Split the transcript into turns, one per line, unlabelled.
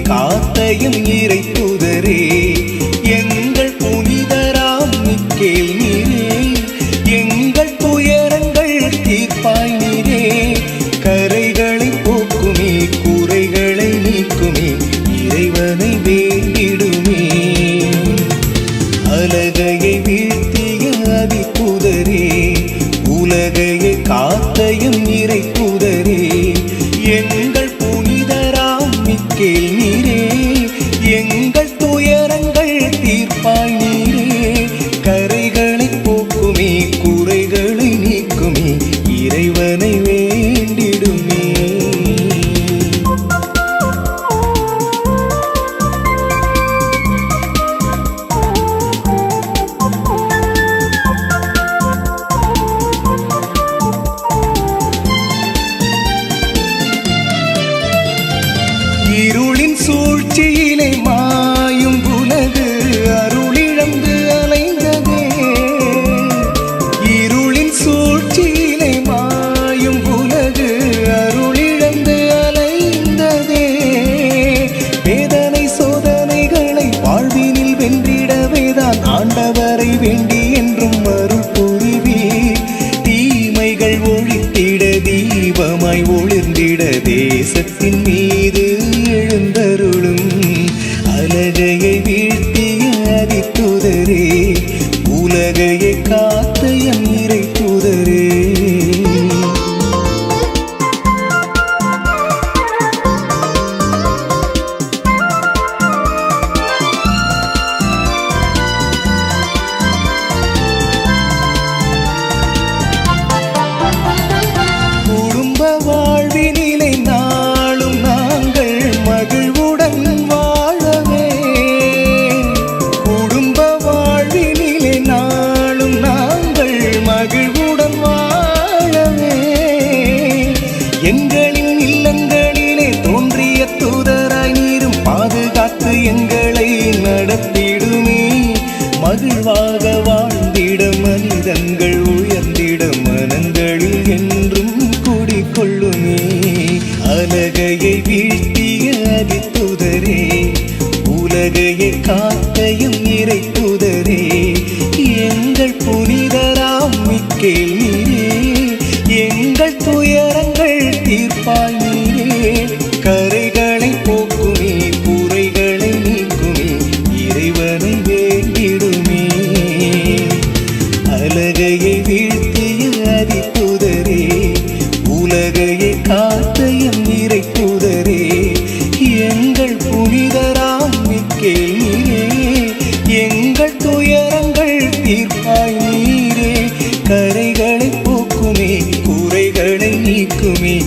காத்தையும் இறை தூதரே எங்கள் புனிதராம் மிக்கேல் நீரே எங்கள் துயரங்கள் தீர்ப்பாய் நீரே கரைகளை போக்குமே குறைகளை நீக்குமே இறைவனை வேண்டிடுமே அலகையை வீழ்த்திய அதிபுதரே உலகையை காத்தையும் இறை தூதரே எங்கள் புனிதராம் மிக்கேல் நீரே எங்கள் துயரங்கள் தீர்ப்பாய் நீரே கரைகளை போக்குமே குறைகளை நீக்குமே இறைவனை வேண்டிடுமே இருளின் சூழ்ச்சியிலே மாயும் உலகு அருளிழந்து அலைந்ததே இருளின் சூழ்ச்சியிலே மாயும் உலகு அருளிழந்து அலைந்ததே வேதனை சோதனைகளை வாழ்வினில் வென்றிடவேதான் ஆண்டவரை வேண்டி என்றும் அருள் புரிவீர் தீமைகள் ஒழித்திட தீபமாய் ஒளிர்ந்திட தேசத்தின் மீது எழுந்தருளும் அலகையை வீழ்த்திய அதிதூதரே உலகையை காத்த எம் இறை தூதரே குடும்ப வாழ்வினிலை நாளும் நாங்கள் மகிழ்வுடன் வாழவே குடும்ப வாழ்வினிலை நாளும் நாங்கள் மகிழ்வுடன் வாழவே எங்களின் இல்லங்களிலே தோன்றிய தூதராய் நீரும் பாதுகாத்து எங்களை நடத்திடுமே மகிழ்வாக வாழ்ந்திட மனிதங்கள் உயர்ந்திட மனங்களில் என்றும் குடிக்கொள்ளுமே அலகையை வீழ்த்திய அதிதூதரே உலகையை காத்தையும் இறை தூதரே எங்கள் புனிதராம் மிக்கேல் நீரே எங்கள் துயரங்கள் தீர்ப்பாய் நீரே கரைகளை போக்குமே குறைகளை நீக்குமே இறைவனை வேண்டிடுமே அலகையை வீழ்த்திய அதிதூதரே உலகையை காத்தையும் இறை தூதரே எங்கள் புனிதராம் மிக்கேல் நீரே எங்கள் துயரங்கள் தீர்ப்பாய் நீரே கரைகளை போக்குமே குறைகளை நீக்குமே